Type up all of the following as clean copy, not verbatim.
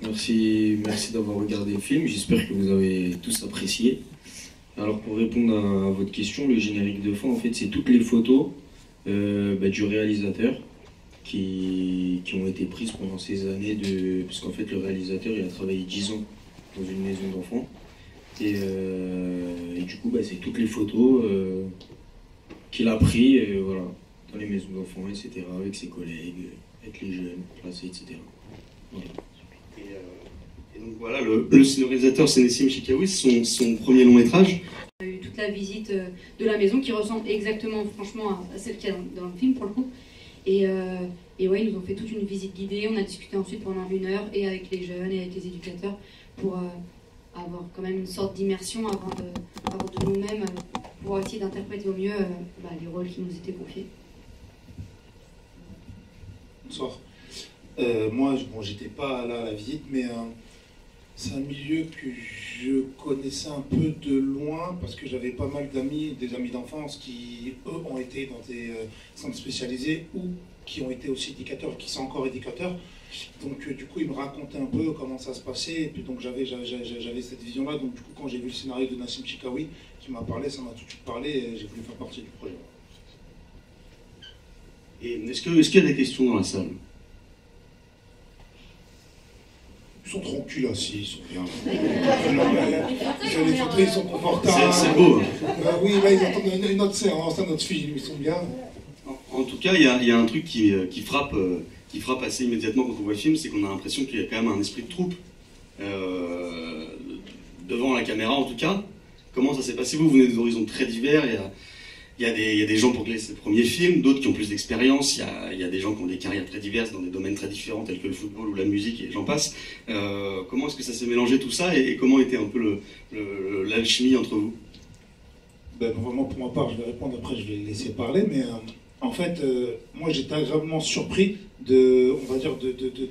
Merci d'avoir regardé le film, j'espère que vous avez tous apprécié. Alors pour répondre à votre question, le générique de fin, en fait, c'est toutes les photos du réalisateur qui ont été prises pendant ces années parce qu'en fait le réalisateur il a travaillé 10 ans dans une maison d'enfants et du coup c'est toutes les photos qu'il a pris voilà, dans les maisons d'enfants, etc., avec ses collègues, avec les jeunes placés, etc. Voilà. Et donc voilà, le réalisateur c'est Nessim Chikaoui, c'est son premier long métrage. On a eu toute la visite de la maison qui ressemble exactement franchement à celle qu'il y a dans le film pour le coup. Et ouais, ils nous ont fait toute une visite guidée, on a discuté ensuite pendant 1 heure et avec les jeunes et avec les éducateurs pour avoir quand même une sorte d'immersion avant de nous-mêmes pour essayer d'interpréter au mieux les rôles qui nous étaient confiés. Bonsoir. Moi, j'étais pas là à la visite, mais c'est un milieu que je connaissais un peu de loin parce que j'avais pas mal d'amis, des amis d'enfance qui, eux, ont été dans des centres spécialisés ou qui ont été aussi éducateurs, qui sont encore éducateurs. Donc, du coup, ils me racontaient un peu comment ça se passait. Et puis, donc, j'avais cette vision-là. Donc, du coup, quand j'ai vu le scénario de Nessim Chikaoui qui m'a parlé, ça m'a tout de suite parlé et j'ai voulu faire partie du projet. Et est-ce qu'il y a des questions dans la salle? Ils sont tranquilles assis, ils sont bien. Les fauteuils sont confortables. C'est beau. Oui, là, ils entendent une autre séance, un autre film, ils sont bien. En tout cas, il y a un truc qui frappe assez immédiatement quand on voit le film, c'est qu'on a l'impression qu'il y a quand même un esprit de troupe. Devant la caméra, en tout cas. Comment ça s'est passé? Vous venez d'horizons très divers. Il y a des gens pour qui c'est le premier film, d'autres qui ont plus d'expérience, il y a des gens qui ont des carrières très diverses dans des domaines très différents tels que le football ou la musique et j'en passe. Comment est-ce que ça s'est mélangé tout ça et comment était un peu l'alchimie entre vous? Vraiment pour ma part, je vais répondre, après je vais laisser parler, mais en fait, moi j'étais agréablement surpris de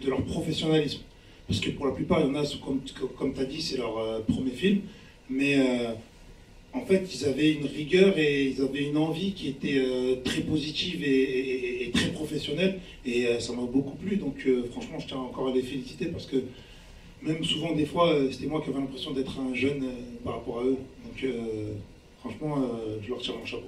leur professionnalisme. Parce que pour la plupart, il y en a, comme tu as dit, c'est leur premier film, mais en fait, ils avaient une rigueur et ils avaient une envie qui était très positive et très professionnelle. Et ça m'a beaucoup plu. Donc, franchement, je tiens encore à les féliciter parce que même souvent, des fois, c'était moi qui avais l'impression d'être un jeune par rapport à eux. Donc, franchement, je leur tire mon chapeau.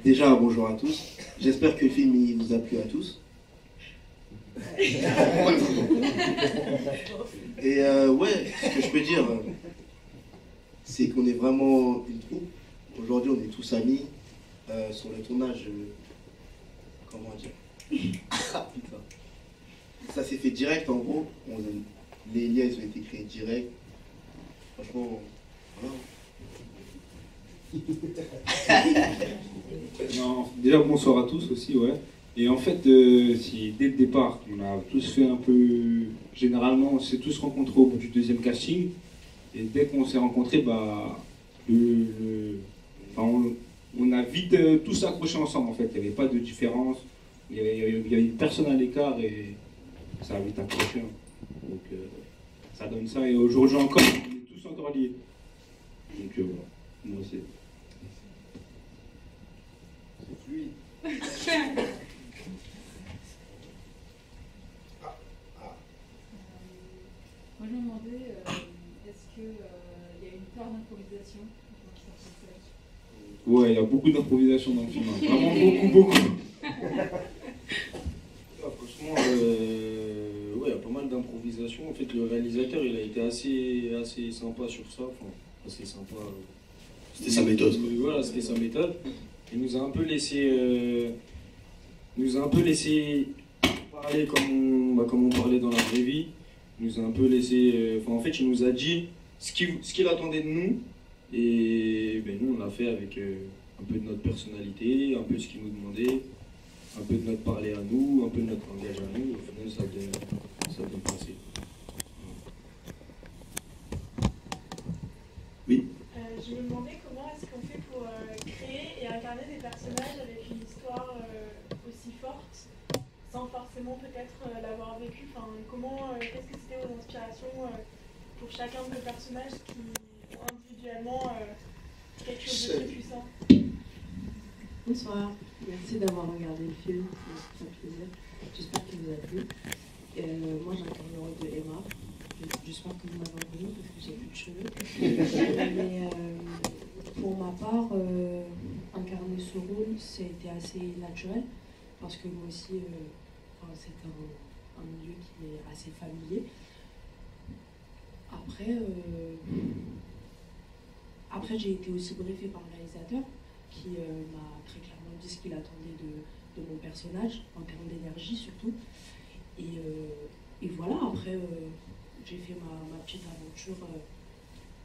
Déjà, bonjour à tous. J'espère que le film il vous a plu à tous. Et ouais, ce que je peux dire, c'est qu'on est vraiment une troupe. Aujourd'hui, on est tous amis. Sur le tournage, comment dire, ah, putain. Ça s'est fait direct en gros. Les liens ils ont été créés direct. Franchement, voilà. Non, déjà bonsoir à tous aussi, ouais. Et en fait, si dès le départ, on a tous fait un peu. Généralement, on s'est tous rencontrés au bout du deuxième casting. Et dès qu'on s'est rencontrés, on a vite tous accroché ensemble en fait. Il n'y avait pas de différence. Il y avait personne à l'écart et ça a vite accroché. Hein. Donc ça donne ça. Et aujourd'hui encore, on est tous encore liés. Donc voilà, moi aussi. Moi je me demandais, est-ce qu'il y a une part d'improvisation? Ouais, il y a beaucoup d'improvisation dans le film. Hein. Vraiment beaucoup. Franchement, ouais, il y a pas mal d'improvisation. En fait, le réalisateur, il a été assez sympa sur ça. Enfin, assez sympa. C'était sa méthode. Voilà, c'était sa méthode. Il nous a un peu laissé parler comme on parlait dans la vraie vie. Il nous a un peu laissé. En fait, il nous a dit ce qu'il attendait de nous. Et nous, on l'a fait avec un peu de notre personnalité, un peu de ce qu'il nous demandait, un peu de notre parler à nous, un peu de notre langage à nous. Au final, ça donne passer. Oui. Je me demandais comment est-ce qu'on fait pour créer et incarner des personnages avec une histoire aussi forte, sans forcément peut-être l'avoir vécu. Enfin, qu'est-ce que c'était vos inspirations pour chacun de vos personnages qui ont individuellement visuellement quelque chose de très puissant. Bonsoir, merci d'avoir regardé le film, c'est un plaisir. J'espère qu'il vous a plu. Moi j'incarne le rôle de Emma. J'espère que vous m'avez reconnu parce que j'ai plus de cheveux. Mais pour ma part, incarner ce rôle, c'était assez naturel parce que moi aussi, c'est un milieu qui est assez familier. Après j'ai été aussi briefée par le réalisateur qui m'a très clairement dit ce qu'il attendait de mon personnage, en termes d'énergie surtout. Et voilà, après j'ai fait ma petite aventure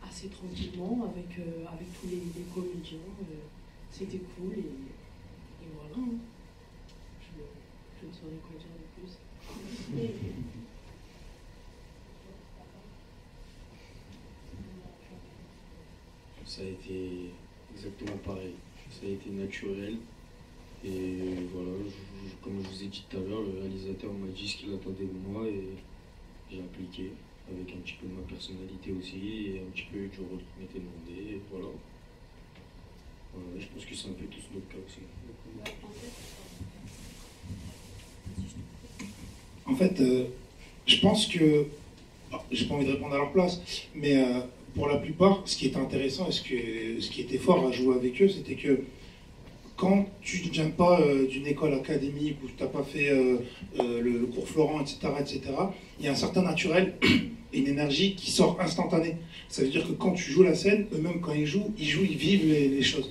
assez tranquillement avec tous les comédiens. C'était cool et voilà. Hein. Je ne saurais quoi dire de plus. Ça a été exactement pareil. Ça a été naturel. Et voilà, comme je vous ai dit tout à l'heure, le réalisateur m'a dit ce qu'il attendait de moi et j'ai appliqué avec un petit peu de ma personnalité aussi et un petit peu du rôle qui m'était demandé. Et voilà. Je pense que c'est un peu tous notre cas aussi. En fait, je pense que, j'ai pas envie de répondre à leur place, mais pour la plupart, ce qui était intéressant et ce qui était fort à jouer avec eux, c'était que quand tu ne viens pas d'une école académique où tu n'as pas fait le cours Florent, etc., il y a un certain naturel et une énergie qui sort instantanée. Ça veut dire que quand tu joues la scène, eux-mêmes quand ils jouent, ils vivent les choses.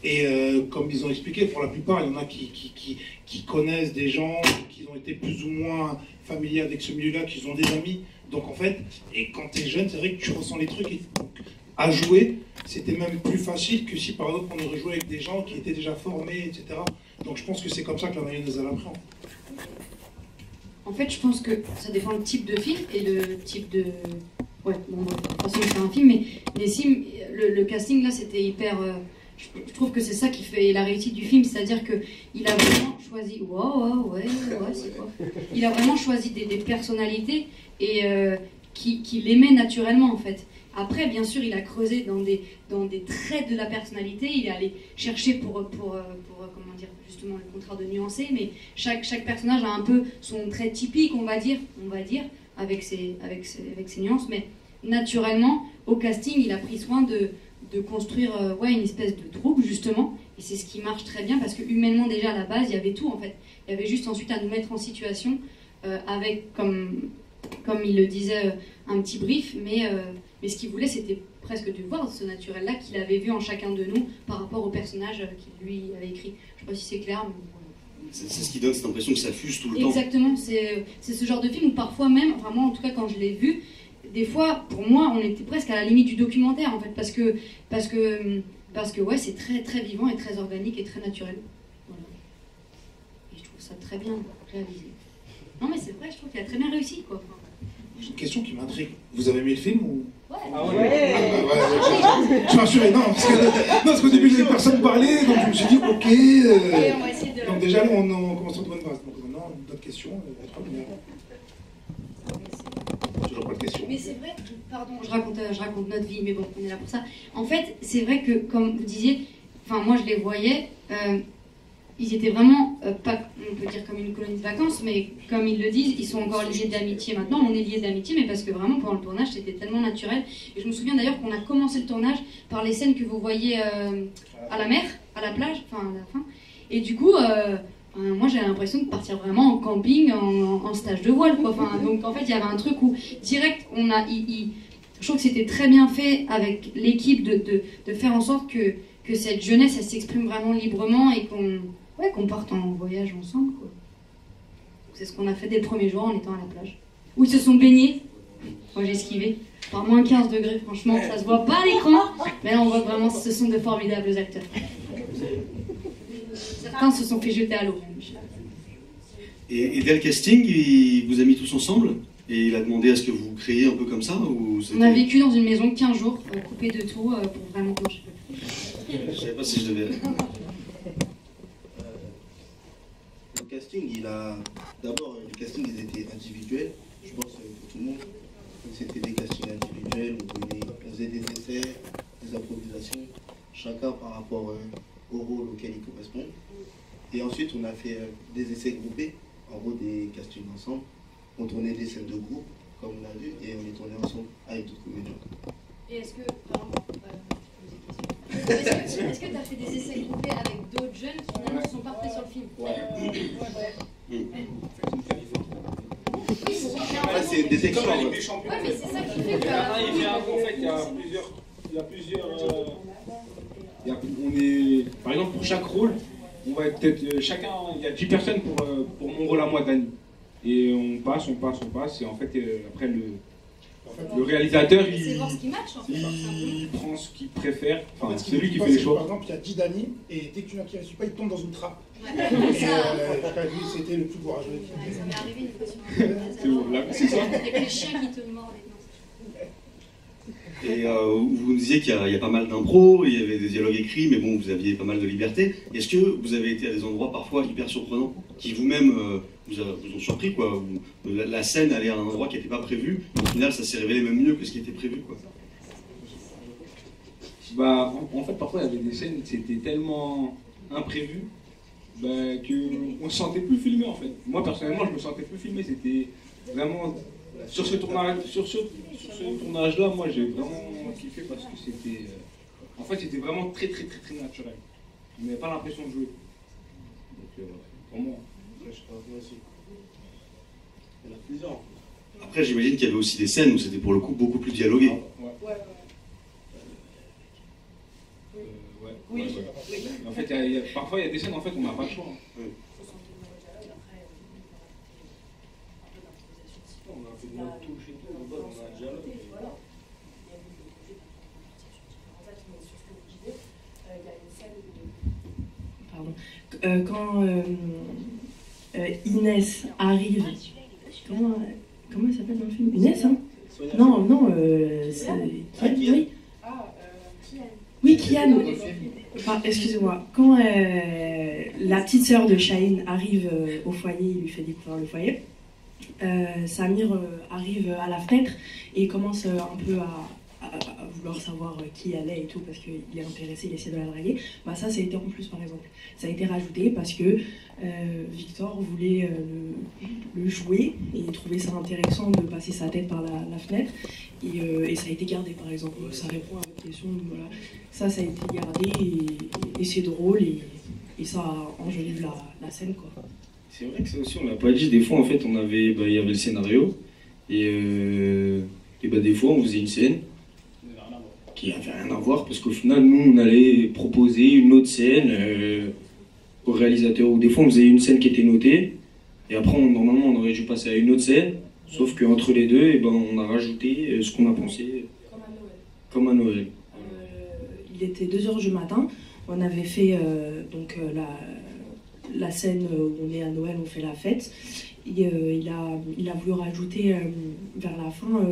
Et comme ils ont expliqué, pour la plupart, il y en a qui connaissent des gens, qui ont été plus ou moins familiers avec ce milieu-là, qui ont des amis. Donc en fait, et quand tu es jeune, c'est vrai que tu ressens les trucs. Et à jouer, c'était même plus facile que si par exemple on aurait joué avec des gens qui étaient déjà formés, etc. Donc je pense que c'est comme ça que la mayonnaise elle apprend. En fait, je pense que ça dépend le type de film et le type de... Ouais, bon, de toute façon c'est un film, mais le casting là c'était hyper... Je trouve que c'est ça qui fait la réussite du film, c'est-à-dire qu'il a vraiment choisi... ouais, c'est quoi? Il a vraiment choisi des personnalités et qui l'aimaient naturellement en fait. Après, bien sûr, il a creusé dans des traits de la personnalité, il est allé chercher pour comment dire, justement le contraire de nuancer, mais chaque personnage a un peu son trait typique, on va dire avec ses nuances, mais naturellement, au casting, il a pris soin de construire une espèce de troupe, justement, et c'est ce qui marche très bien, parce que humainement, déjà, à la base, il y avait tout, en fait. Il y avait juste ensuite à nous mettre en situation, avec, comme il le disait, un petit brief, mais ce qu'il voulait, c'était presque de voir ce naturel-là qu'il avait vu en chacun de nous par rapport au personnage qu'il lui avait écrit. Je ne sais pas si c'est clair, mais voilà. C'est ce qui donne cette impression que ça fuse tout le temps. Exactement, c'est ce genre de film où parfois même, vraiment en tout cas quand je l'ai vu, des fois, pour moi, on était presque à la limite du documentaire, en fait, parce que ouais, c'est très, très vivant et très organique et très naturel. Voilà. Et je trouve ça très bien réalisé. Non, mais c'est vrai, je trouve qu'il a très bien réussi, quoi. Enfin, J'ai une question qui m'intrigue. Vous avez aimé le film ou... Ouais. Ah ouais. Je suis rassuré, non, parce qu'au début, je n'avais personne parler, donc je me suis dit, ok. Et on va essayer de... Donc déjà, là, on commence sur de bonnes bases. Donc maintenant, d'autres questions. Toujours pas de questions. Mais c'est vrai, pardon, je raconte notre vie, mais bon, on est là pour ça. En fait, c'est vrai que, comme vous disiez, enfin, moi je les voyais, ils étaient vraiment, pas, on peut dire comme une colonie de vacances, mais comme ils le disent, ils sont encore liés d'amitié maintenant. On est liés d'amitié, mais parce que vraiment, pendant le tournage, c'était tellement naturel. Et je me souviens d'ailleurs qu'on a commencé le tournage par les scènes que vous voyez à la mer, à la plage, enfin à la fin. Et du coup, moi j'ai l'impression de partir vraiment en camping, en stage de voile, quoi. Enfin, donc en fait, il y avait un truc où, direct, je trouve que c'était très bien fait avec l'équipe de faire en sorte que cette jeunesse, elle s'exprime vraiment librement et qu'on parte en voyage ensemble, quoi. C'est ce qu'on a fait dès le premier jour en étant à la plage. Où ils se sont baignés. Moi j'ai esquivé. Par moins 15 degrés, franchement, ça se voit pas à l'écran. Mais là on voit vraiment que ce sont de formidables acteurs. Certains se sont fait jeter à l'eau. Et dès le casting, il vous a mis tous ensemble et il a demandé à ce que vous créiez un peu comme ça ou on a vécu dans une maison 15 jours, coupé de tout, pour vraiment que je savais pas si je devais... Le casting, d'abord, les castings, ils étaient individuels. Je pense pour tout le monde. C'était des castings individuels, on faisait des essais, des des improvisations, chacun par rapport au rôle auquel il correspond. Et ensuite, on a fait des essais groupés, en gros des castings ensemble. On tournait des scènes de groupe, comme on a vu, et on les tournait ensemble avec d'autres comédiens. Et est-ce que, est-ce que tu as fait des essais groupés avec d'autres jeunes qui finalement ne sont pas pris sur le film? C'est des textes. Ouais, mais c'est ça qui fait que. Par exemple, pour chaque rôle, on va être peut-être chacun, il y a 10 personnes pour mon rôle à moi, Dani. Et on passe, et en fait, après le réalisateur, C'est voir ce qui match, en fait. il prend ce qu'il préfère, enfin, Ce c'est lui qui passe, fait les c'est que, choix. Par exemple, il y a 10 Dani, et dès que tu n'as qui ne réussit pas, il tombe dans une trappe. Ouais, Et lui, c'était le plus courageux. Ouais, ça m'est arrivé une fois sur C'est bon, là, c'est ça. avec les chiens qui te mordent. Et vous disiez qu'il y a pas mal d'impro, il y avait des dialogues écrits, mais bon, vous aviez pas mal de liberté. Est-ce que vous avez été à des endroits parfois hyper surprenants, qui vous-même vous ont surpris, quoi, où la scène allait à un endroit qui n'était pas prévu, et au final ça s'est révélé même mieux que ce qui était prévu, quoi. Bah, en fait, parfois, il y avait des scènes, c'était tellement imprévu qu'on ne se sentait plus filmé, en fait. Moi, personnellement, je me sentais plus filmé. C'était vraiment... Sur ce tournage-là, moi, j'ai vraiment kiffé parce que c'était... en fait, c'était vraiment très naturel. On n'avait pas l'impression de jouer. Donc, pour moi... Il y en a plusieurs. Après, j'imagine qu'il y avait aussi des scènes où c'était pour le coup beaucoup plus dialogué. Oui. En fait, parfois, il y a des scènes, en fait, on n'a pas le choix. On a fait de notre touche et tout, on a un dialogue. Quand Inès arrive, comment elle s'appelle dans le film? Inès, hein? Non, c'est Kian, oui. Oui, Kian. Enfin, excusez-moi. Quand la petite sœur de Shaheen arrive au foyer, il lui fait découvrir le foyer. Samir arrive à la fenêtre et commence un peu à vouloir savoir qui elle est et tout parce qu'il est intéressé, il essaie de la draguer. Bah ça a été en plus par exemple. Ça a été rajouté parce que Victor voulait le jouer et trouvait ça intéressant de passer sa tête par la fenêtre et ça a été gardé par exemple. Ça répond à votre question. Voilà. Ça a été gardé et c'est drôle et ça enjolive la scène quoi. C'est vrai que ça aussi on l'a pas dit, des fois en fait il y avait le scénario et des fois on faisait une scène qui avait rien à voir parce qu'au final nous on allait proposer une autre scène au réalisateur ou des fois on faisait une scène qui était notée et après normalement on aurait dû passer à une autre scène sauf qu'entre les deux on a rajouté ce qu'on a pensé comme à Noël. Il était 2h du matin, on avait fait la scène où on est à Noël, on fait la fête. Et, il a voulu rajouter vers la fin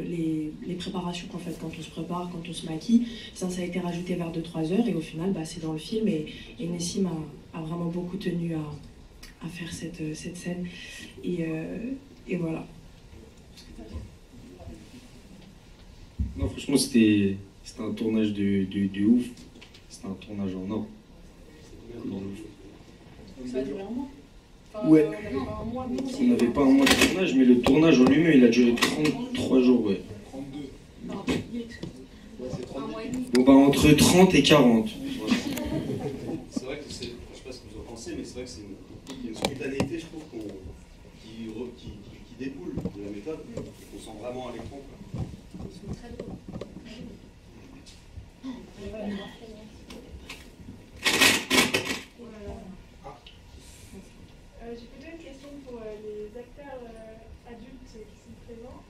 les préparations en fait, quand on se prépare, quand on se maquille. Ça a été rajouté vers 2-3 heures et au final c'est dans le film et Nessim a vraiment beaucoup tenu à faire cette scène. Et voilà. Non franchement c'était un tournage de ouf. C'était un tournage en or. Ça a duré un mois. Enfin, Ouais. on On n'avait pas un mois de tournage, mais le tournage en lui-même, il a duré 33 jours, ouais. 32. Un mois et demi. Bon bah entre 30 et 40. C'est vrai que je sais pas ce que vous en pensez, mais c'est vrai que c'est une spontanéité, je trouve, qui découle de la méthode, qu'on sent vraiment à l'écran. J'ai plutôt une question pour les acteurs adultes qui sont présents.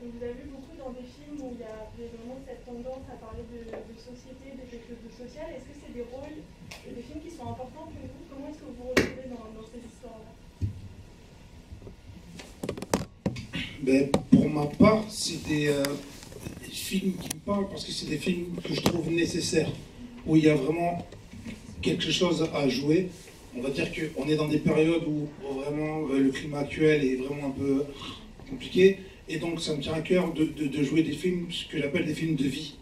On vous a vu beaucoup dans des films où il y avait vraiment cette tendance à parler de société, de quelque chose de social. Est-ce que c'est des rôles, des films qui sont importants pour vous? Comment est-ce que vous vous retrouvez dans ces histoires-là? Pour ma part, c'est des films qui me parlent parce que c'est des films que je trouve nécessaires, où il y a vraiment quelque chose à jouer. On va dire qu'on est dans des périodes où vraiment le climat actuel est vraiment un peu compliqué. Et donc ça me tient à cœur de jouer des films, ce que j'appelle des films de vie.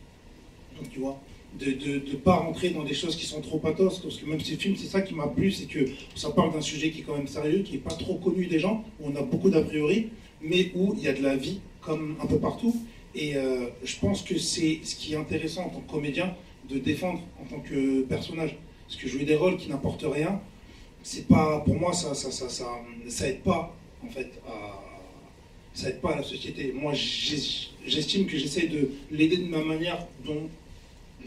tu vois. De pas rentrer dans des choses qui sont trop pathos, parce que même ces films, c'est ça qui m'a plu, c'est que ça parle d'un sujet qui est quand même sérieux, qui n'est pas trop connu des gens, où on a beaucoup d'a priori, mais où il y a de la vie, comme un peu partout. Et je pense que c'est ce qui est intéressant en tant que comédien, de défendre en tant que personnage. Parce que jouer des rôles qui n'apportent rien, c'est pas, pour moi, ça aide pas, en fait, ça aide pas à la société. Moi, j'estime que j'essaie de l'aider de ma manière dont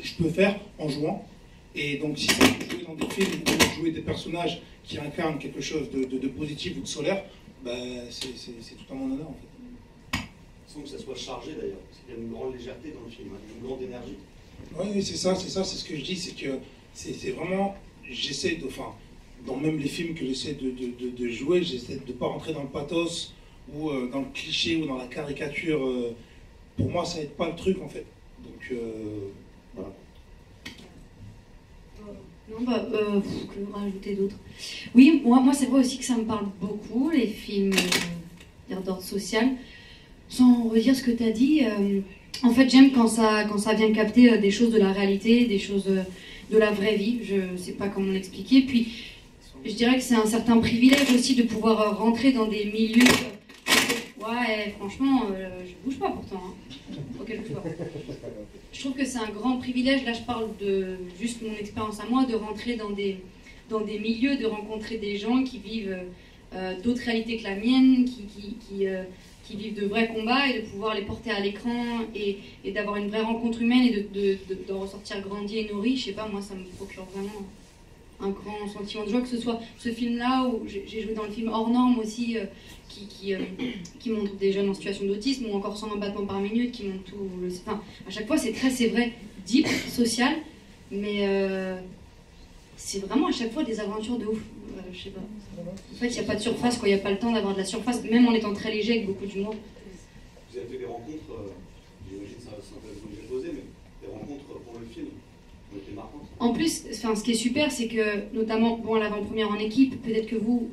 je peux faire en jouant. Et donc, si c'est jouer dans des films ou jouer des personnages qui incarnent quelque chose de positif ou de solaire, ben, c'est tout à mon honneur, en fait. Sans que ça soit chargé d'ailleurs, parce qu'il y a une grande légèreté dans le film, hein, une grande énergie. Oui, c'est ça, c'est ce que je dis, c'est que c'est vraiment, j'essaie de, enfin, dans même les films que j'essaie de jouer, j'essaie de ne pas rentrer dans le pathos ou dans le cliché ou dans la caricature. Pour moi, ça n'aide pas le truc, en fait. Donc, voilà. Non, que rajouter d'autre? Oui, moi c'est vrai aussi que ça me parle beaucoup, les films d'ordre social. Sans redire ce que tu as dit, en fait j'aime quand ça vient capter des choses de la réalité, des choses de la vraie vie, je sais pas comment l'expliquer. Puis je dirais que c'est un certain privilège aussi de pouvoir rentrer dans des milieux... Ouais, franchement, je bouge pas pourtant, hein. Faut qu'elle bouge pas. Je trouve que c'est un grand privilège, là je parle de juste mon expérience à moi, de rentrer dans des milieux, de rencontrer des gens qui vivent d'autres réalités que la mienne, qui vivent de vrais combats et de pouvoir les porter à l'écran et d'avoir une vraie rencontre humaine et d'en ressortir grandi et nourri. Je sais pas, moi ça me procure vraiment un grand sentiment de joie, que ce soit ce film-là où j'ai joué dans le film Hors Norme aussi, qui montre des jeunes en situation d'autisme, ou encore 101 battements par minute, qui montre tout. Enfin, à chaque fois, c'est vrai, deep, social, mais c'est vraiment à chaque fois des aventures de ouf. Je sais pas. En fait, il n'y a pas de surface, quoi. Il n'y a pas le temps d'avoir de la surface, même en étant très léger avec beaucoup d'humour. Vous avez fait des rencontres, j'imagine que ça vous déjà posé, mais des rencontres pour le film ont été marquantes. En plus, ce qui est super, c'est que, notamment, à l'avant-première en équipe, peut-être que vous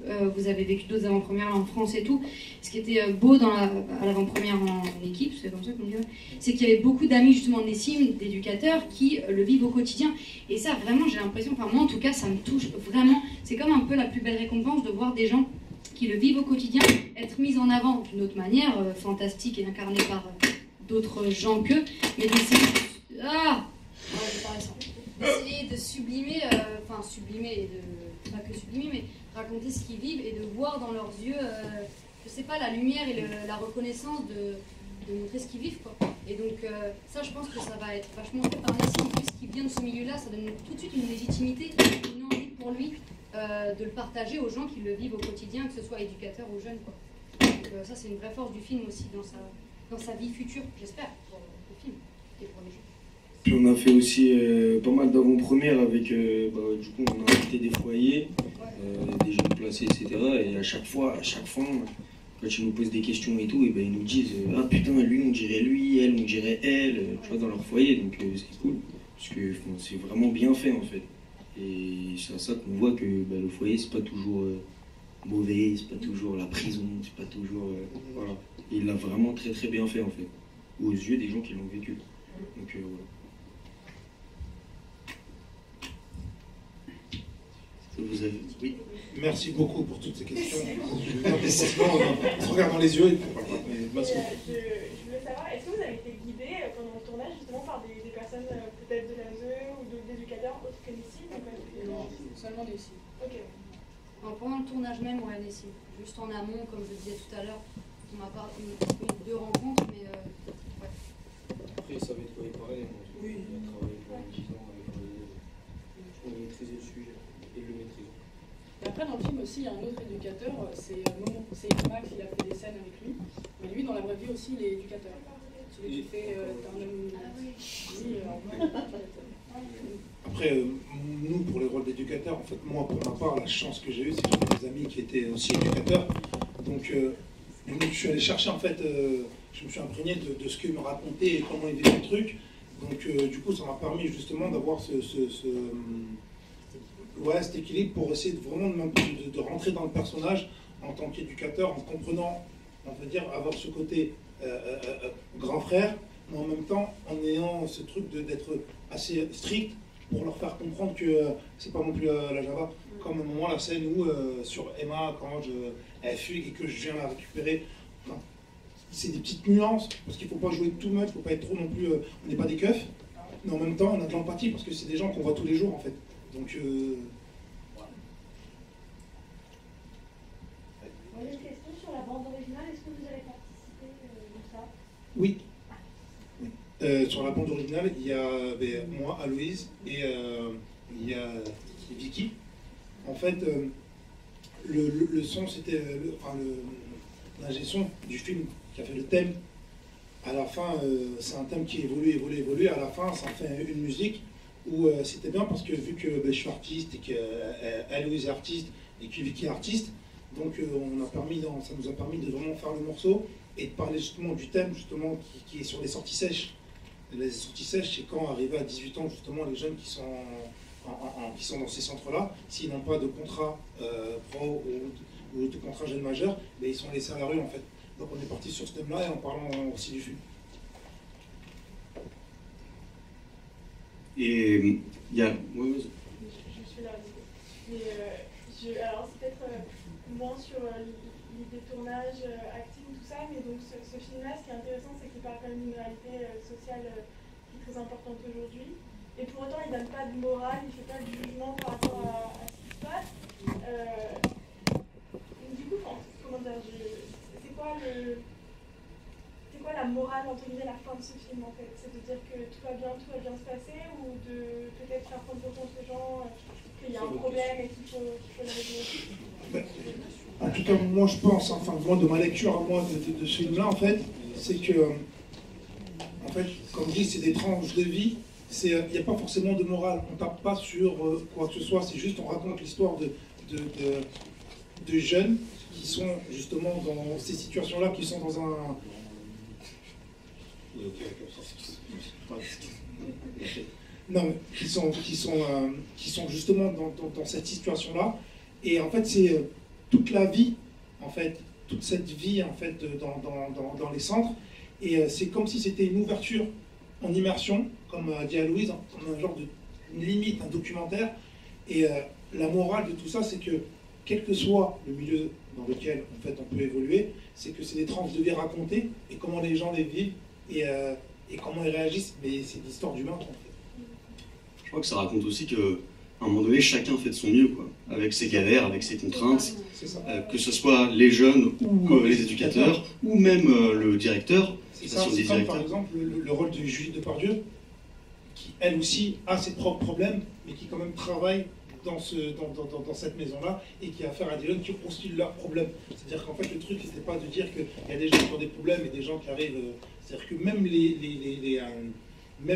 avez vécu d'autres avant-premières en France et tout, ce qui était beau à l'avant-première en équipe, c'est comme ça qu'on dirait, c'est qu'il y avait beaucoup d'amis, justement, de Nessim, d'éducateurs, qui le vivent au quotidien. Et ça, vraiment, j'ai l'impression, enfin, moi, en tout cas, ça me touche vraiment. C'est comme un peu la plus belle récompense de voir des gens qui le vivent au quotidien être mis en avant d'une autre manière, fantastique et incarnée par d'autres gens qu'eux, mais d'essayer d'essayer de sublimer, et pas que sublimer, mais raconter ce qu'ils vivent et de voir dans leurs yeux, je sais pas, la lumière et la reconnaissance de montrer ce qu'ils vivent, quoi. Et donc ça, je pense que ça va être vachement fait par Nessim, en plus, qui vient de ce milieu-là, ça donne tout de suite une légitimité, une envie pour lui de le partager aux gens qui le vivent au quotidien, que ce soit éducateurs ou jeunes, quoi. Donc ça, c'est une vraie force du film aussi dans sa vie future, j'espère, pour le film et pour les gens. Puis on a fait aussi pas mal d'avant-premières avec, du coup on a invité des foyers, des jeunes placés, etc. Et à chaque fois, quand ils nous posent des questions et tout, et ben ils nous disent ah putain, lui on dirait lui, elle on dirait elle, tu vois, dans leur foyer, donc c'est cool, parce que c'est vraiment bien fait en fait. Et c'est à ça qu'on voit que le foyer c'est pas toujours mauvais, c'est pas toujours la prison, c'est pas toujours... voilà. Et il l'a vraiment très très bien fait en fait, aux yeux des gens qui l'ont vécu. Donc voilà. Vous avez... Oui. Merci beaucoup pour toutes ces questions. On se regarde dans les yeux et puis voilà. Je voulais savoir, est-ce que vous avez été guidé pendant le tournage justement par des personnes peut-être de l'ASE ou d'éducateurs autres que Nessim? Non, seulement Nessim. Ok. Pendant le tournage même, ouais, Nessim. Juste en amont, comme je disais tout à l'heure, on m'a pas eu 2 rencontres, mais ouais. Après, il savait de quoi il parlait. Oui. Il a travaillé pendant 10 ans avec on maîtrisait le sujet. Et le maîtrise. Et après, dans le film aussi, il y a un autre éducateur, c'est Momo. C'est Max, il a fait des scènes avec lui. Mais lui, dans la vraie vie aussi, il est éducateur. Celui qui fait un homme. Après, nous, pour les rôles d'éducateurs, en fait, moi, pour ma part, la chance que j'ai eue, c'est que j'avais des amis qui étaient aussi éducateurs. Donc, je suis allé chercher, en fait, je me suis imprégné de ce qu'ils me racontaient et comment ils vivaient le truc. Donc, du coup, ça m'a permis justement d'avoir cet équilibre pour essayer de rentrer dans le personnage en tant qu'éducateur, en comprenant, on va dire, avoir ce côté grand frère, mais en même temps en ayant ce truc d'être assez strict pour leur faire comprendre que c'est pas non plus la Java. Comme à un moment la scène où sur Emma, quand elle fuit et que je viens la récupérer, enfin, c'est des petites nuances, parce qu'il ne faut pas jouer too much, il ne faut pas être trop non plus, on n'est pas des keufs, mais en même temps on a de l'empathie, parce que c'est des gens qu'on voit tous les jours en fait. Donc voilà. Moi j'ai une question sur la bande originale, est-ce que vous avez participé dans ça? Oui. Sur la bande originale, il y a moi, Aloïse, et il y a Vicky. En fait, le son, c'était l'ingé son du film qui a fait le thème. À la fin, c'est un thème qui évolue. À la fin, ça fait une musique où c'était bien parce que vu que je suis artiste et qu'Aloïse est artiste et que Vicky est artiste, donc ça nous a permis de vraiment faire le morceau et de parler justement du thème justement qui est sur les sorties sèches. Les sorties sèches, c'est quand arrivé à 18 ans, justement, les jeunes qui sont dans ces centres-là, s'ils n'ont pas de contrat pro ou de contrat jeune majeur, ben, ils sont laissés à la rue, en fait. Donc on est parti sur ce thème-là et en parlant aussi du film. Et il y a... Je suis là. Mais alors c'est peut-être moins sur l'idée de tournage, acting, tout ça, mais donc ce film-là, ce qui est intéressant, c'est qu'il parle quand même d'une réalité sociale qui est très importante aujourd'hui. Et pour autant, il ne donne pas de morale, il ne fait pas de jugement par rapport à ce qui se passe. Du coup, comment dire, c'est quoi la morale, entre guillemets, la fin de ce film, en fait? C'est de dire que tout va bien se passer, ou de peut-être faire prendre conscience aux gens qu'il y a un problème et qu'il faut le régler? En tout cas, moi je pense, enfin moi de ma lecture à moi de ce film-là, en fait, c'est que, en fait, comme je dis, c'est des tranches de vie. Il n'y a pas forcément de morale. On ne tape pas sur quoi que ce soit. C'est juste on raconte l'histoire de jeunes qui sont justement dans ces situations-là, qui sont dans un... Non, mais qui sont justement dans cette situation-là. Et en fait, c'est toute la vie, en fait, toute cette vie, en fait, dans les centres. Et c'est comme si c'était une ouverture en immersion, comme a dit Aloïse, comme un genre une limite, un documentaire. Et la morale de tout ça, c'est que, quel que soit le milieu dans lequel, en fait, on peut évoluer, c'est que c'est des tranches de vie racontées, et comment les gens les vivent, et comment ils réagissent. Mais c'est l'histoire d'humain, en fait. Je crois que ça raconte aussi qu'à un moment donné, chacun fait de son mieux, quoi, avec ses galères, avec ses contraintes, que ce soit les jeunes ou les éducateurs, ou même le directeur. C'est ça, c'est comme par exemple le rôle de Julie Depardieu, qui elle aussi a ses propres problèmes, mais qui quand même travaille dans cette maison-là, et qui a affaire à des jeunes qui ont aussi leurs problèmes. C'est-à-dire qu'en fait, le truc, c'était pas de dire qu'il y a des gens qui ont des problèmes et des gens qui arrivent... C'est-à-dire que même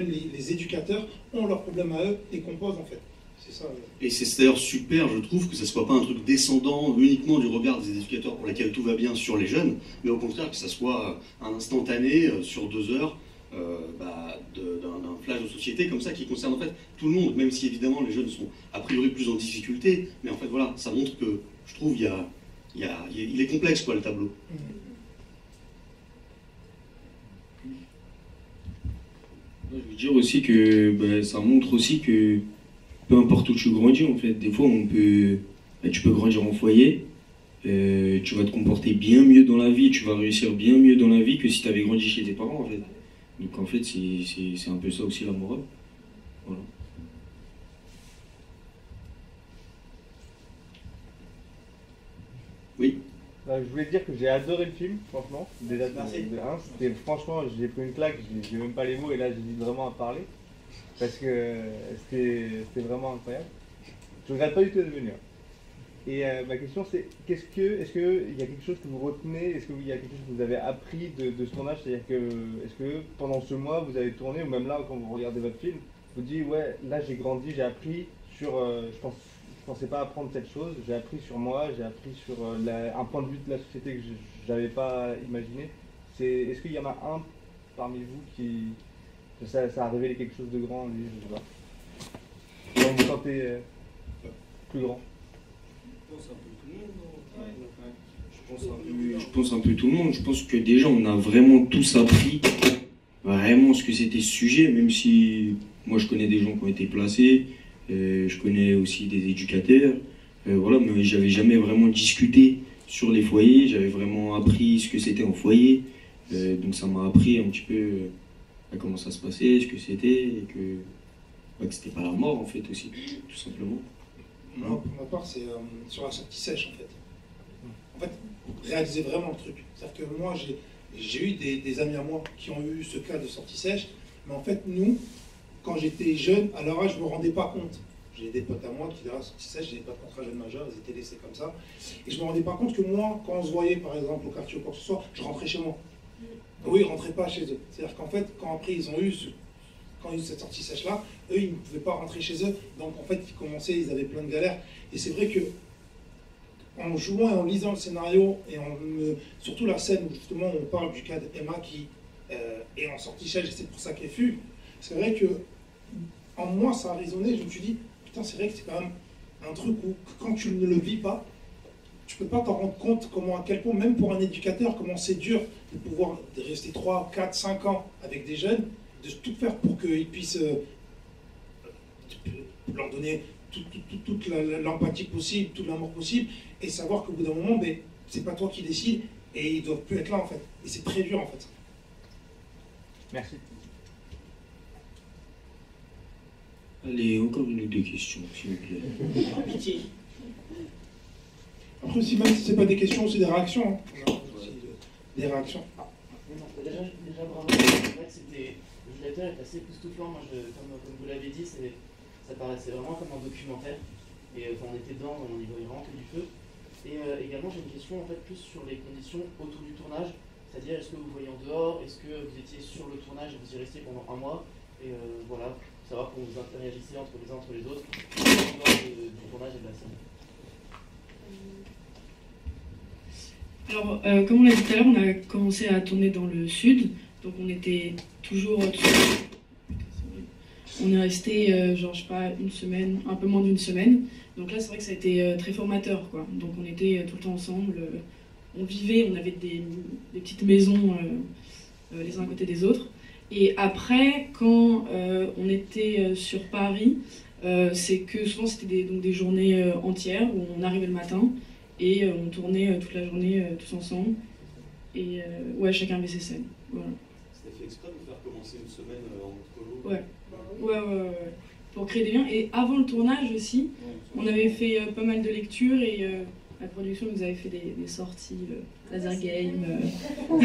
les éducateurs ont leurs problèmes à eux et composent, en fait. C'est ça. Et c'est d'ailleurs super, je trouve, que ça ne soit pas un truc descendant uniquement du regard des éducateurs pour lesquels tout va bien sur les jeunes, mais au contraire que ça soit un instantané sur 2 heures d'un flash de société comme ça qui concerne en fait tout le monde, même si évidemment les jeunes sont a priori plus en difficulté, mais en fait voilà, ça montre que je trouve il est complexe quoi le tableau. Je veux dire aussi que ça montre aussi que peu importe où tu grandis, en fait, des fois tu peux grandir en foyer, tu vas te comporter bien mieux dans la vie, tu vas réussir bien mieux dans la vie que si tu avais grandi chez tes parents, en fait. Donc en fait, c'est un peu ça aussi la morale. Voilà. Oui. Je voulais dire que j'ai adoré le film, franchement. Déjà, franchement, j'ai pris une claque, j'ai même pas les mots et là j'hésite vraiment à parler. Parce que c'était vraiment incroyable. Je regrette pas du tout de venir. Et ma question c'est, est-ce qu'il y a quelque chose que vous retenez, est-ce qu'il y a quelque chose que vous avez appris de ce tournage? C'est-à-dire que, est-ce que pendant ce mois vous avez tourné, ou même là quand vous regardez votre film, vous dites ouais, là j'ai grandi, j'ai appris sur, je pensais pas apprendre cette chose, j'ai appris sur moi, j'ai appris sur un point de vue de la société que je n'avais pas imaginé. Est-ce qu'il y en a un parmi vous qui... Ça a révélé quelque chose de grand, lui, je sais pas. Vous vous sentez plus grand? Je pense un peu tout le monde. Je pense que déjà on a vraiment tous appris. carrément ce que c'était ce sujet, même si moi je connais des gens qui ont été placés, je connais aussi des éducateurs, voilà, mais j'avais jamais vraiment discuté sur les foyers, j'avais vraiment appris ce que c'était en foyer, donc ça m'a appris un petit peu comment ça se passait, ce que c'était, et que c'était pas la mort en fait aussi, tout simplement. Moi, pour ma part, c'est sur la sortie sèche en fait. En fait, réaliser vraiment le truc. C'est-à-dire que moi, j'ai eu des amis à moi qui ont eu ce cas de sortie sèche, mais en fait, nous, quand j'étais jeune, à leur âge, je ne me rendais pas compte. J'ai des potes à moi qui, à la sortie sèche, j'ai pas de contrat jeune majeur, ils étaient laissés comme ça. Et je ne me rendais pas compte que moi, quand on se voyait, par exemple, au quartier ou quoi que ce soit, je rentrais chez moi. Eux, ils ne rentraient pas chez eux. C'est-à-dire qu'en fait, quand après, ils ont eu cette sortie sèche-là, eux, ils ne pouvaient pas rentrer chez eux. Donc, en fait, ils avaient plein de galères. Et c'est vrai que en jouant et en lisant le scénario, et surtout la scène où justement on parle du cas d'Emma qui est en sortie sèche, et c'est pour ça qu'elle fut, c'est vrai que en moi, ça a résonné. Je me suis dit, putain, c'est vrai que c'est quand même un truc où, quand tu ne le vis pas, tu peux pas t'en rendre compte à quel point, même pour un éducateur, comment c'est dur de pouvoir rester 3, 4, 5 ans avec des jeunes, de tout faire pour qu'ils puissent leur donner toute l'empathie possible, tout l'amour possible, et savoir qu'au bout d'un moment, ben, c'est pas toi qui décides, et ils doivent plus être là en fait. Et c'est très dur en fait. Merci. Allez, encore une ou deux questions, s'il vous plaît. Pitié. Après aussi, même si c'est pas des questions, c'est des réactions. Hein. On a aussi des réactions. Déjà bravo. En fait, le visualisateur est assez époustouflant. Moi, comme vous l'avez dit, ça paraissait vraiment comme un documentaire. Et on était dedans, on y voyait vraiment que du feu. Et également, j'ai une question en fait plus sur les conditions autour du tournage. C'est-à-dire, est-ce que vous voyez en dehors, est-ce que vous étiez sur le tournage et vous y restiez pendant un mois? Et voilà, savoir comment vous interagissez entre les uns entre les autres, en dehors du tournage et de la scène. Alors, comme on l'a dit tout à l'heure, on a commencé à tourner dans le sud, donc on était toujours... On est resté, genre, je sais pas, une semaine, un peu moins d'une semaine. Donc là, c'est vrai que ça a été très formateur, quoi. Donc on était tout le temps ensemble, on vivait, on avait des petites maisons les uns à côté des autres. Et après, quand on était sur Paris, c'est que souvent c'était des journées entières où on arrivait le matin et on tournait toute la journée tous ensemble. Et ouais, chacun avait ses scènes. Voilà. C'était fait exprès de vous faire commencer une semaine en mode colo? Ouais. Ouais. Pour créer des liens. Et avant le tournage aussi, on avait fait pas mal de lectures et la production nous avait fait des sorties, laser game. On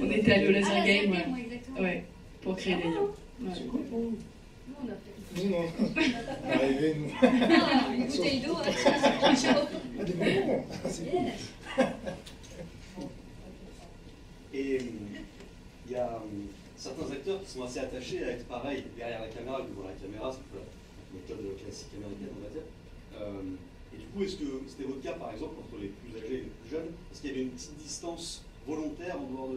était allé au laser game, ouais, pour créer des liens. Ouais. Nous, on a fait. Nous, non. On est arrivés, nous. Ah, une bouteille d'eau, c'est chaud. Ah, des bonbons. C'est cool. Et il y a certains acteurs qui sont assez attachés à être pareil derrière la caméra que devant la caméra, c'est la méthode classique américaine, on va dire. Et du coup, est-ce que c'était votre cas, par exemple, entre les plus âgés et les plus jeunes? Est-ce qu'il y avait une petite distance volontaire en dehors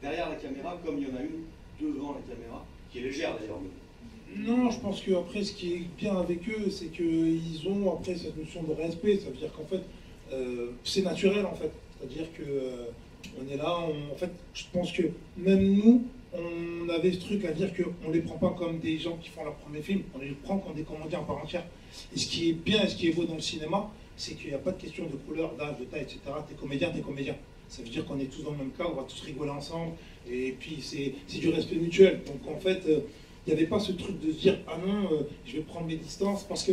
derrière la caméra, comme il y en a une devant la caméra, qui est légère d'ailleurs? Non, je pense qu'après, ce qui est bien avec eux, c'est qu'ils ont après cette notion de respect. Ça veut dire qu'en fait, c'est naturel en fait. C'est-à-dire que on est là, en fait, je pense que même nous, on avait ce truc à dire qu'on ne les prend pas comme des gens qui font leur premier film, on les prend comme des comédiens en part entière. Et ce qui est bien et ce qui est beau dans le cinéma, c'est qu'il n'y a pas de question de couleur, d'âge, de taille, etc. T'es comédien, t'es comédien. Ça veut dire qu'on est tous dans le même cas, on va tous rigoler ensemble, et puis c'est du respect mutuel. Donc en fait, il n'y avait pas ce truc de se dire « Ah non, je vais prendre mes distances », parce que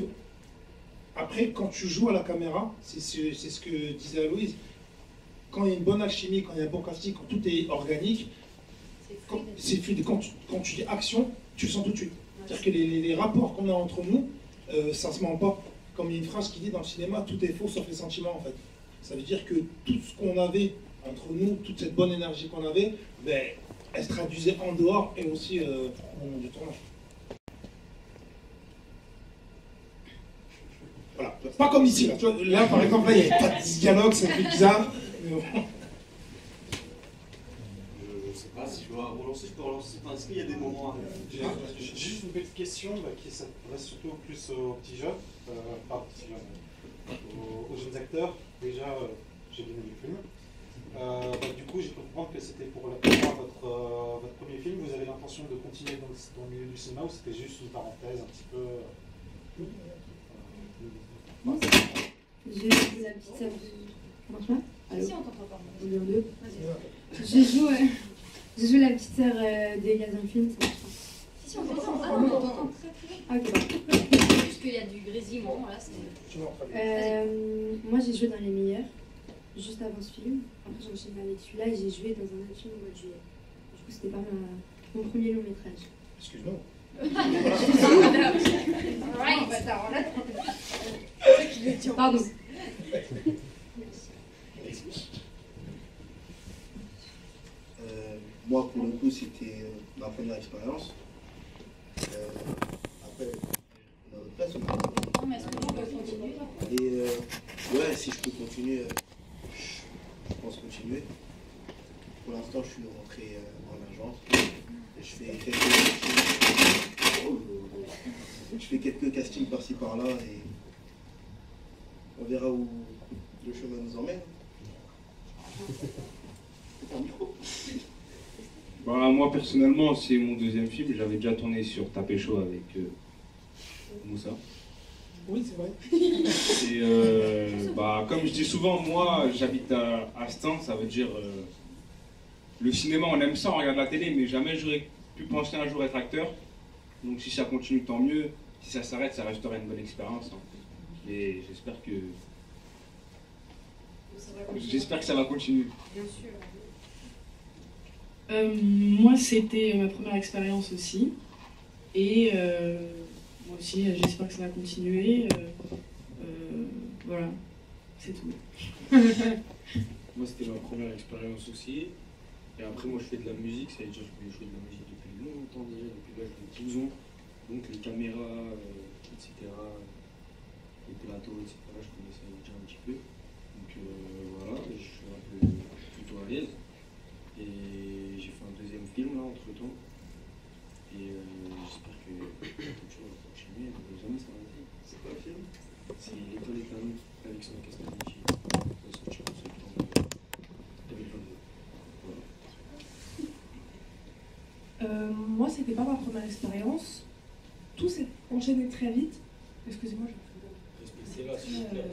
après, quand tu joues à la caméra, c'est ce que disait Aloïse, quand il y a une bonne alchimie, quand il y a un bon casting, quand tout est organique, c'est fluide. Quand tu dis action, tu le sens tout de suite. C'est-à-dire que les rapports qu'on a entre nous, ça ne se ment pas. Comme il y a une phrase qui dit dans le cinéma, tout est faux sauf les sentiments en fait. Ça veut dire que tout ce qu'on avait entre nous, toute cette bonne énergie qu'on avait, ben, elle se traduisait en dehors et aussi au moment du tournage. Voilà. Pas comme ici. Là, tu vois, là par exemple, là, il n'y a pas de dialogue, c'est un peu bizarre. Mais bon. Je ne sais pas si je dois relancer, je peux relancer. Enfin, est-ce qu'il y a des moments... J'ai juste une petite question qui s'adresse surtout plus aux petits jeunes, pas aux petits jeunes, aux jeunes acteurs. Déjà, j'ai bien aimé le film. Du coup, j'ai pu comprendre que c'était pour la première votre premier film. Vous avez l'intention de continuer dans le milieu du cinéma ou c'était juste une parenthèse un petit peu J'ai la petite sœur. Ça marche pas? Allô? Si, on t'entend pas. On est en deux. Vas-y. Je joue la petite sœur d'Elias dans le film, ça marche pas. Si, on t'entend. Ah non, on t'entend. Ah, ok, Juste qu'il y a du grésillement, voilà, c'est... moi j'ai joué dans Les Meilleurs, juste avant ce film. Après j'ai enchaîné avec celui-là et j'ai joué dans un autre film au mois de juillet. Du coup c'était pas mon premier long métrage. Excuse-moi. Pardon. Moi, pour le coup, c'était ma première expérience. Après, on a notre place. Non, mais est-ce que on peut continuer? Et ouais, si je peux continuer, je pense continuer. Pour l'instant, je suis rentré en agence. Et je fais quelques castings par-ci par-là et on verra où le chemin nous emmène. C'est un micro. Bah, moi personnellement, c'est mon deuxième film. J'avais déjà tourné sur Tapé Chaud avec Moussa. Oui, c'est vrai. Et bah, comme je dis souvent, moi j'habite à Astin, ça veut dire le cinéma, on aime ça, on regarde la télé, mais jamais j'aurais pu penser un jour être acteur. Donc si ça continue, tant mieux. Si ça s'arrête, ça restera une bonne expérience. Hein. Et j'espère que ça va continuer. Bien sûr. Moi, c'était ma première expérience aussi. Et moi aussi, j'espère que ça va continuer. Voilà, c'est tout. Moi, c'était ma première expérience aussi. Et après, moi, je fais de la musique. Ça veut dire que je fais de la musique depuis longtemps déjà, depuis l'âge de 12 ans. Donc, les caméras, etc., les plateaux, etc., je connaissais déjà un petit peu. Donc, voilà, je suis un peu plutôt à l'aise. Et j'ai fait un deuxième film là entre temps. Et j'espère que quelque chose va continuer, elle ne va jamais s'arrêter. C'est quoi le film? C'est L'école des talents, Alexandre Castaldi. Ça va sortir en septembre 2022. Voilà. Moi, c'était pas ma première expérience. Tout s'est enchaîné très vite. Excusez-moi, je Respectez là, s'il vous plaît.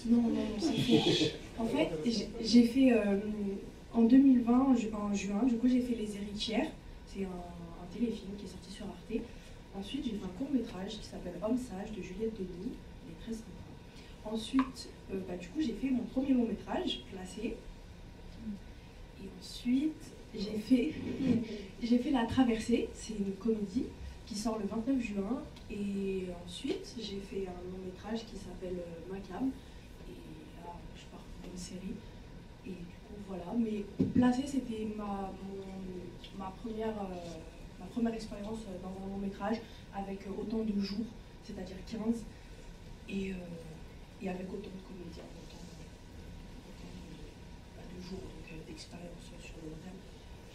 Non, c'est faux. En fait, j'ai fait en 2020, en juin, du coup j'ai fait Les Héritières. C'est un téléfilm qui est sorti sur Arte. Ensuite, j'ai fait un court-métrage qui s'appelle Homme sage de Juliette Denis. Il est très sympa. Ensuite, du coup, j'ai fait mon premier long-métrage, Placé. Et ensuite, j'ai fait La Traversée. C'est une comédie qui sort le 29 juin. Et ensuite, j'ai fait un long-métrage qui s'appelle Macam. Et là, je pars pour une série. Et du coup, voilà. Mais Placé, c'était ma première expérience dans un long-métrage avec autant de jours, c'est-à-dire 15, et avec autant de comédiens, autant de jours, donc d'expérience sur le long terme.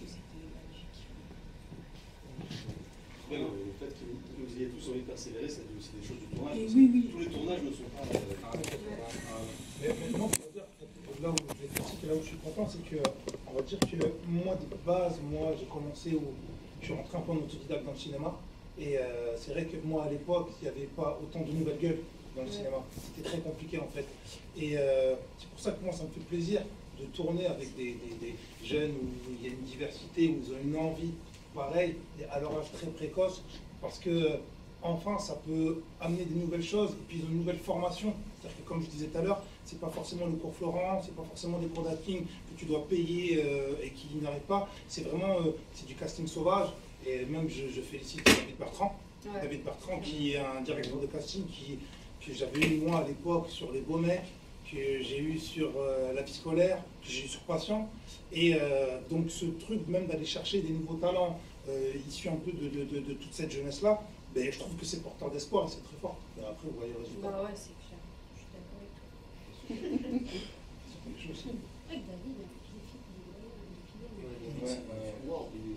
Et c'était magnifique. Le fait que vous ayez tous envie de persévérer, c'est des choses du tournage. Oui. Tous les tournages ne sont pas. Mais moi, là où je vais critiquer, là où je suis content, c'est que, on va dire que moi, de base, j'ai commencé je suis rentré un peu en autodidacte dans le cinéma. Et c'est vrai que moi, à l'époque, il n'y avait pas autant de nouvelles gueules dans le cinéma. C'était très compliqué, en fait. Et c'est pour ça que moi, ça me fait plaisir de tourner avec des jeunes où il y a une diversité, où ils ont une envie pareille, à leur âge très précoce, parce que enfin, ça peut amener des nouvelles choses, et puis ils ont une nouvelle formation. C'est-à-dire que, comme je disais tout à l'heure, c'est pas forcément le cours Florent, c'est pas forcément des cours d'acting que tu dois payer et qui n'arrivent pas. C'est vraiment c'est du casting sauvage. Et même, je félicite David Bertrand. Ouais. David Bertrand, qui est un directeur de casting que j'avais eu moi à l'époque sur Les Bonnets, que j'ai eu sur La Vie scolaire, que j'ai eu sur Patient. Et donc ce truc même d'aller chercher des nouveaux talents issus un peu de toute cette jeunesse-là, ben, je trouve que c'est porteur d'espoir et c'est très fort. Et après, vous voyez le résultat. Bah ouais, c'est clair. Je suis d'accord avec toi. Avec David,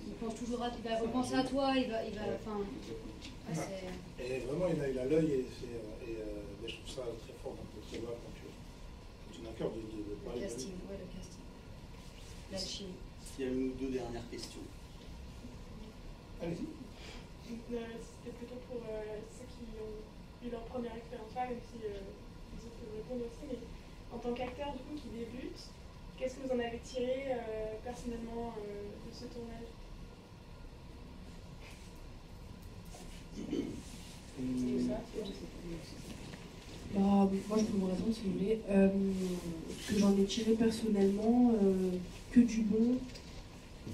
il pense toujours à toi, il va repenser à toi, il va enfin... Et vraiment, il a l'œil et ben, je trouve ça très fort, donc très bien. Donc, tenait à cœur de parler Le de casting, ouais, le casting. L'alchimie. Il y a une ou deux dernières questions. Allez-y. C'était plutôt pour ceux qui ont eu leur première expérience là, même si les autres peuvent répondre aussi. Mais en tant qu'acteur du coup qui débute, qu'est-ce que vous en avez tiré personnellement de ce tournage? Bah, moi, je peux vous répondre si vous voulez. Ce que j'en ai tiré personnellement, que du bon.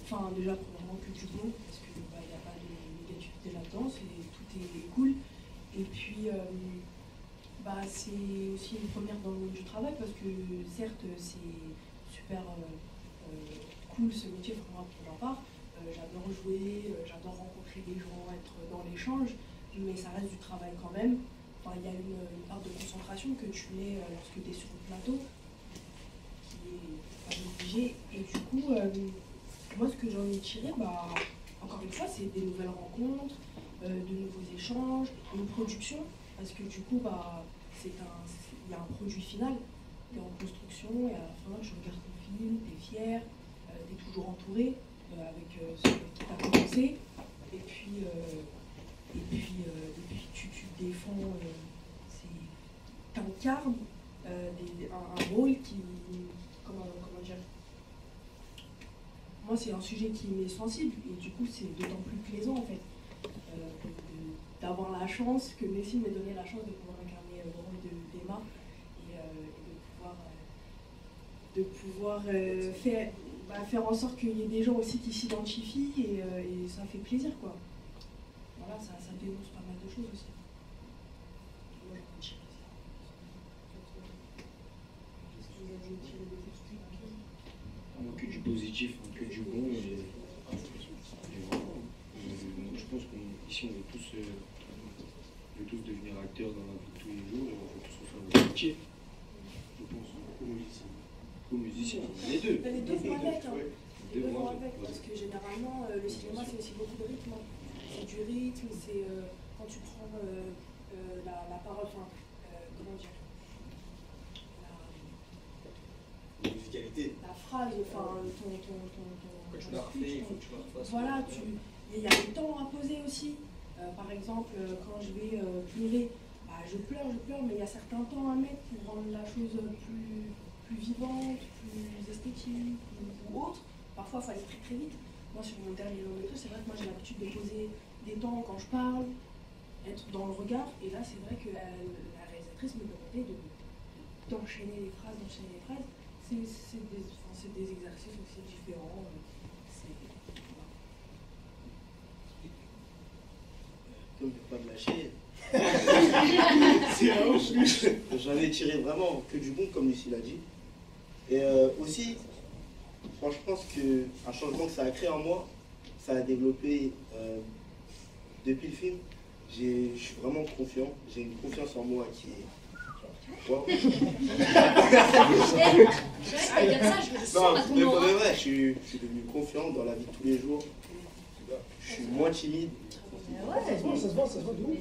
Enfin, déjà, premièrement, que du bon, parce qu'il n'y a pas de négativité là-dedans, tout est cool. Et puis, c'est aussi une première dans le monde du travail, parce que certes, c'est super cool ce métier, pour moi, pour ma part. J'adore jouer, j'adore rencontrer des gens, être dans l'échange, mais ça reste du travail quand même. Enfin, il y a une part de concentration que tu mets lorsque tu es sur le plateau, qui est pas obligé. Et du coup, moi, ce que j'en ai tiré, encore une fois, c'est des nouvelles rencontres, de nouveaux échanges, une production, parce que du coup, il y a un produit final, tu es en construction, et à la fin, tu regardes ton film, tu es fier, tu es toujours entouré avec ceux qui t'a commencé, et puis tu te défends, t'incarnes un rôle qui, comment dire, moi c'est un sujet qui m'est sensible, et du coup c'est d'autant plus plaisant en fait, d'avoir la chance, que Messi m'ait donné la chance de pouvoir incarner le rôle d'Emma, et de pouvoir faire en sorte qu'il y ait des gens aussi qui s'identifient, et ça fait plaisir quoi. Voilà, ça dénonce pas mal de choses aussi. Moi, j'en ai tiré ça. Qu'est-ce que vous avez tiré de positif? Que du positif, que du bon. Et vraiment, je pense qu'ici on veut tous devenir acteurs dans la vie de tous les jours, et on veut tous faire notre métier. Je pense. Ou musiciens, les deux. Les deux vont avec, hein. Les deux vont avec, parce que généralement, le cinéma c'est aussi beaucoup de rythme. C'est du rythme, c'est quand tu prends la parole, comment dire, La musicalité. la phrase, ton Quand tu la refais, il faut que tu la refasses. Voilà, il y a le temps à poser aussi. Par exemple, quand je vais pleurer, je pleure, mais il y a certains temps à mettre pour rendre la chose plus vivante, plus esthétique ou autre. Parfois, il faut aller très très vite. Moi, sur mon dernier long métrage, c'est vrai que moi j'ai l'habitude de poser des temps quand je parle, être dans le regard. Et là, c'est vrai que la réalisatrice me demandait d'enchaîner les phrases. C'est des exercices aussi différents. Comme ne pas me lâcher. J'en ai tiré vraiment que du bon, comme Lucie l'a dit. Et aussi, je pense qu'un changement que ça a créé en moi, ça a développé depuis le film. Je suis vraiment confiant. J'ai une confiance en moi qui est. Wow. Non, mais pour de vrai, je suis devenu confiant dans la vie de tous les jours. Je suis moins timide. Ça se voit de ouf.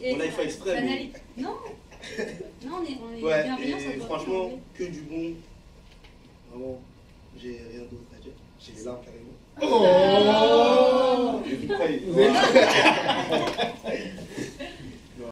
On a fait exprès. Mais... Non, on est ouais, bienveillants, ça et doit franchement, que du bon. Vraiment, j'ai rien d'autre à dire. J'ai les larmes carrément. Oh,